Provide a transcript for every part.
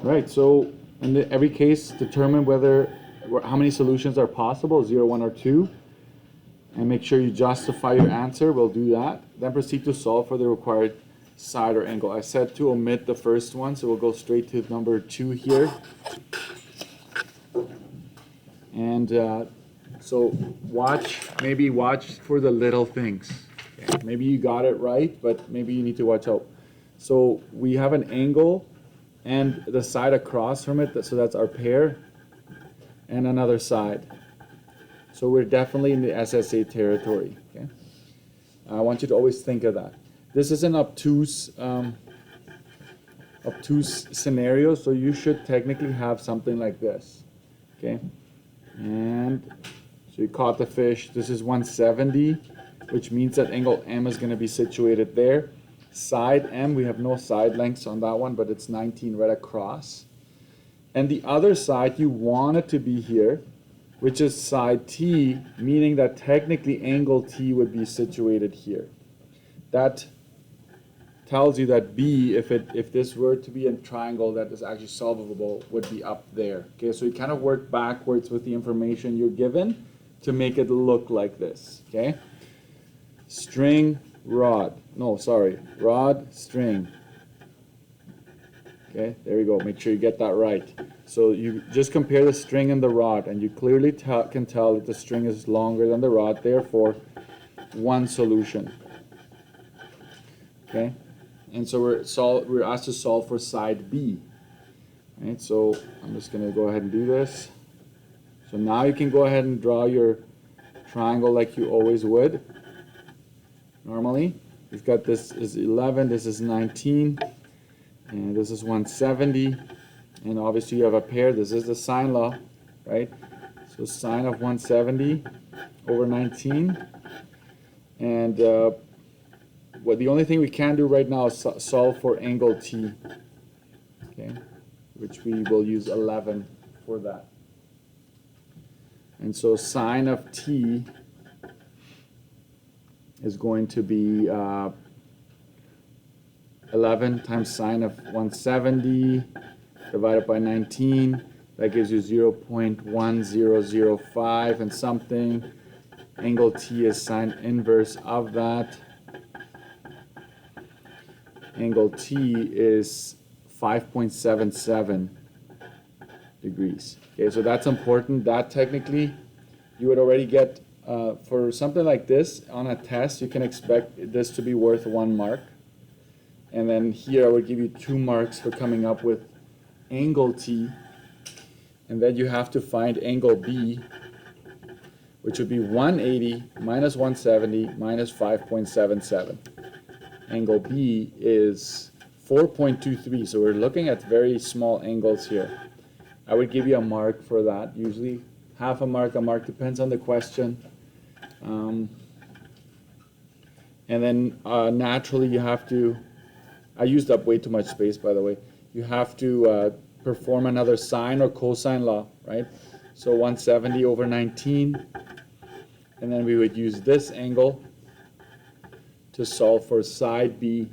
Right, so in every case, determine how many solutions are possible, 0, 1, or 2, and make sure you justify your answer. We'll do that. Then proceed to solve for the required side or angle. I said to omit the first one, so we'll go straight to number 2 here. And so maybe watch for the little things. Okay. Maybe you got it right, but maybe you need to watch out. So we have an angle and the side across from it, so that's our pair, and another side. So we're definitely in the SSA territory. Okay? I want you to always think of that. This is an obtuse scenario, so you should technically have something like this. Okay? And so you caught the fish. This is 170, which means that angle M is going to be situated there. Side M, we have no side lengths on that one, but it's 19 right across. And the other side, you want it to be here, which is side T, meaning that technically angle T would be situated here. That tells you that B, if this were to be a triangle that is actually solvable, would be up there. Okay, so you kind of work backwards with the information you're given to make it look like this. Okay, string, rod. No, sorry, rod, string. Okay, there you go. Make sure you get that right. So you just compare the string and the rod, and you clearly can tell that the string is longer than the rod. Therefore, one solution. Okay. And so we're asked to solve for side B. Right, so I'm just going to go ahead and do this. So now you can go ahead and draw your triangle like you always would. Normally, we've got this is 11, this is 19, and this is 170. And obviously you have a pair. This is the sine law, right? So sine of 170 over 19. And the only thing we can do right now is solve for angle T, okay, which we will use 11 for that. And so sine of T is going to be 11 times sine of 170 divided by 19. That gives you 0.1005 and something. Angle T is sine inverse of that. Angle T is 5.77 degrees. Okay, so that's important. That technically you would already get for something like this on a test. You can expect this to be worth 1 mark. And then here I would give you 2 marks for coming up with angle T. And then you have to find angle B, which would be 180 minus 170 minus 5.77. Angle B is 4.23, so we're looking at very small angles here. I would give you a mark for that, usually half a mark, depends on the question. And then naturally you have to, I used up way too much space by the way, you have to perform another sine or cosine law, right? So 170 over 19, and then we would use this angle to solve for side B,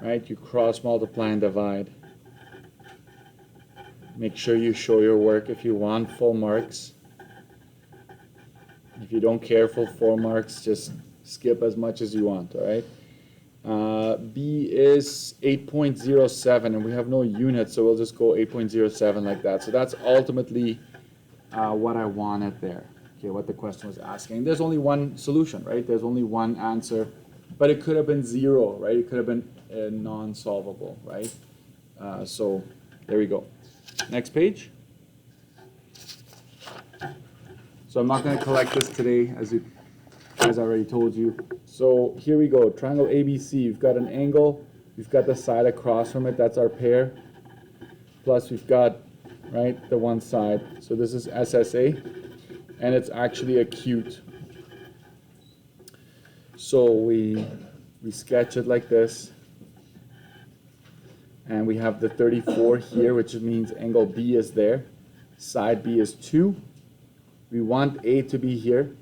right? You cross multiply and divide. Make sure you show your work if you want full marks. If you don't care for 4 marks, just skip as much as you want, all right? B is 8.07, and we have no units, so we'll just go 8.07 like that. So that's ultimately what I wanted there. Okay, what the question was asking. There's only one solution, right? There's only one answer, but it could have been 0, right? It could have been non-solvable, right? So there we go. Next page. So I'm not going to collect this today, as I already told you. So here we go. Triangle ABC. You've got an angle. We've got the side across from it. That's our pair. Plus we've got, right, the one side. So this is SSA. And it's actually acute. So we sketch it like this. And we have the 34 here, which means angle B is there. Side B is 2. We want A to be here.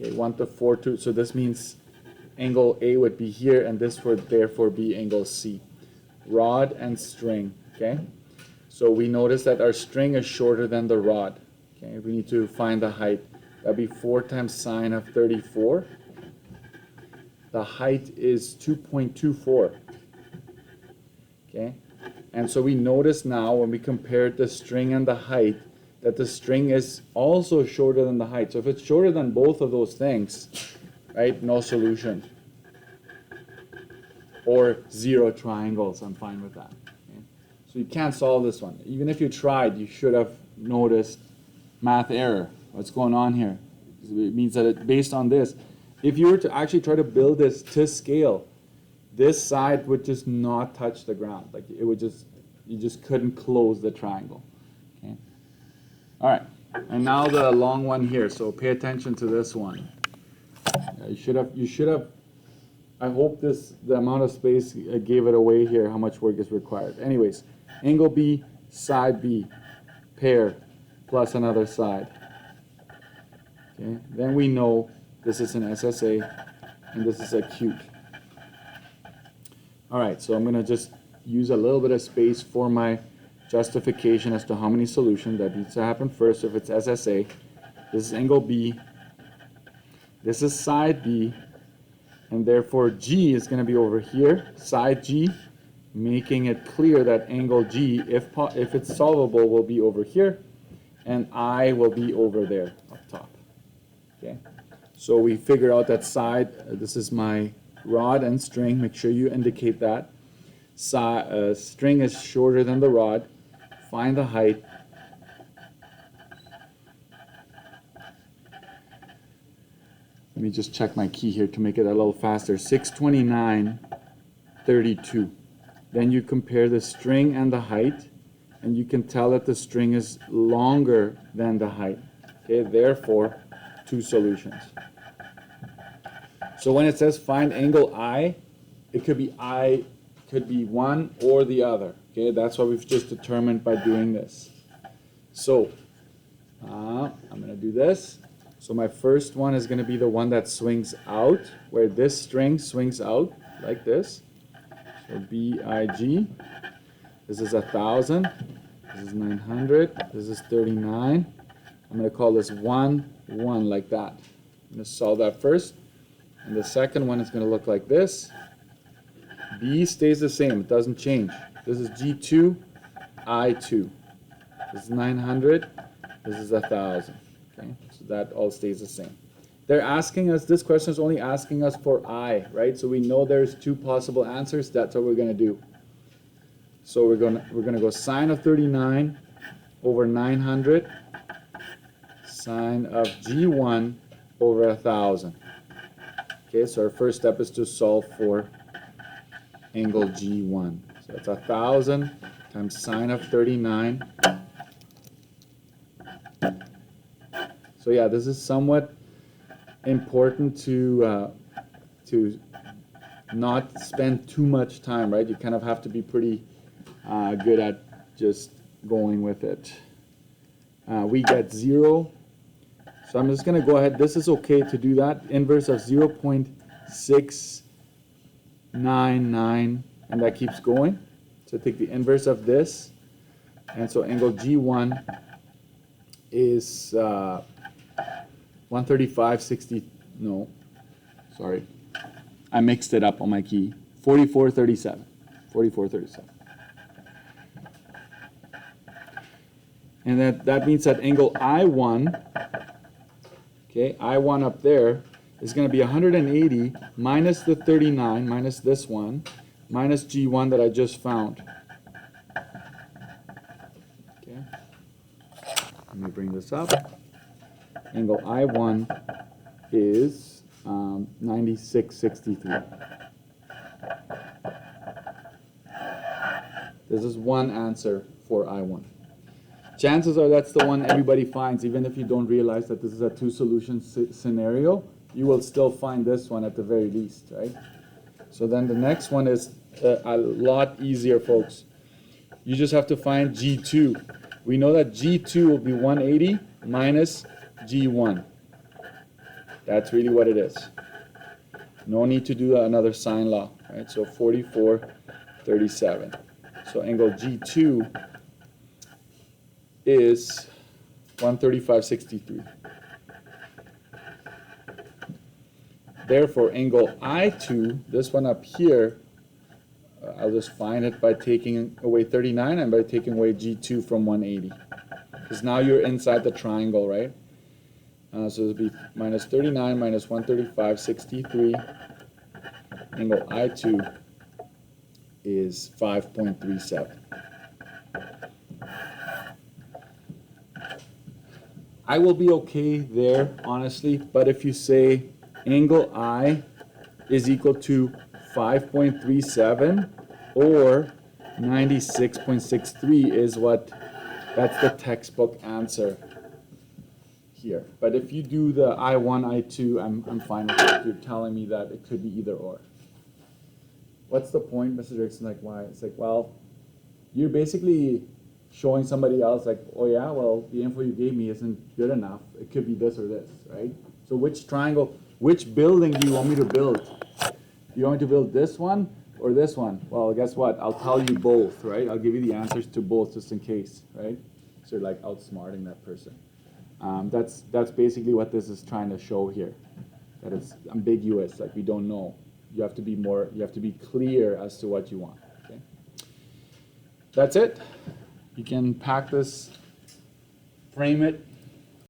Okay, want the 4 to, so this means angle A would be here, and this would therefore be angle C. rod and string, okay? So we notice that our string is shorter than the rod, okay? We need to find the height. That'd be 4 times sine of 34. The height is 2.24, okay? And so we notice now when we compared the string and the height that the string is also shorter than the height. So if it's shorter than both of those things, right, no solution. Or 0 triangles, I'm fine with that. Okay? So you can't solve this one. Even if you tried, you should have noticed math error. What's going on here? It means that based on this, if you were to actually try to build this to scale, this side would just not touch the ground. Like it would just, you just couldn't close the triangle. Okay. All right. And now the long one here. So pay attention to this one. You should have. I hope the amount of space gave it away here, how much work is required. Anyways, angle B, side B, pair, plus another side. Okay, then we know this is an SSA and this is acute. All right, so I'm going to just use a little bit of space for my justification as to how many solutions that needs to happen first. If it's SSA, this is angle B, this is side B, and therefore G is going to be over here, side G, making it clear that angle G, if it's solvable, will be over here, and I will be over there up top. Okay, so we figure out that side, this is my rod and string, make sure you indicate that. String is shorter than the rod, find the height. Let me just check my key here to make it a little faster. 629.32. Then you compare the string and the height, and you can tell that the string is longer than the height. Okay, therefore, 2 solutions. So when it says find angle I, it could be one or the other. Okay, that's what we've just determined by doing this. So I'm going to do this. So my first one is going to be the one that swings out, where this string swings out like this. So BIG. This is 1,000. This is 900. This is 39. I'm going to call this 1, 1 like that. I'm going to solve that first. And the second one is going to look like this. B stays the same. It doesn't change. This is G2, I2. This is 900. This is 1,000. Okay, so that all stays the same. They're asking us, this question is only asking us for I, right? So we know there's 2 possible answers. That's what we're going to do. So we're going to go sine of 39 over 900, sine of G1 over 1,000. Okay, so our first step is to solve for angle G1. So that's 1,000 times sine of 39. So yeah, this is somewhat important to not spend too much time, right? You kind of have to be pretty good at just going with it. We get 0. So I'm just going to go ahead. This is okay to do that. Inverse of 0.699, and that keeps going. So take the inverse of this. And so angle G1 is 135.60. No, sorry. I mixed it up on my key. 44.37. 44.37. And that means that angle I1, okay, I1 up there is going to be 180 minus the 39, minus this one, minus G1 that I just found. Okay. Let me bring this up. Angle I1 is 96.63. This is one answer for I1. Chances are that's the one everybody finds, even if you don't realize that this is a 2-solution scenario, you will still find this one at the very least, right? So then the next one is a lot easier, folks. You just have to find G2. We know that G2 will be 180 minus G1. That's really what it is. No need to do another sine law, right? So 44 37. So angle G2 is 135.63. Therefore, angle I2, this one up here, I'll just find it by taking away 39 and by taking away G2 from 180. Because now you're inside the triangle, right? So it'll be minus 39 minus 135.63. Angle I2 is 5.37. I will be okay there, honestly, but if you say angle I is equal to 5.37 or 96.63 is that's the textbook answer here. But if you do the I1, I2, I'm fine with it. You're telling me that it could be either or. What's the point, Mr. Dixon? Like, why? It's like, well, you're basically showing somebody else, like, oh yeah, well, the info you gave me isn't good enough. It could be this or this, right? So which triangle, which building do you want me to build? Do you want me to build this one or this one? Well, guess what? I'll tell you both, right? I'll give you the answers to both just in case, right? So you're like outsmarting that person. That's basically what this is trying to show here. That it's ambiguous, like we don't know. You have to be clear as to what you want, okay? That's it. You can pack this, frame it,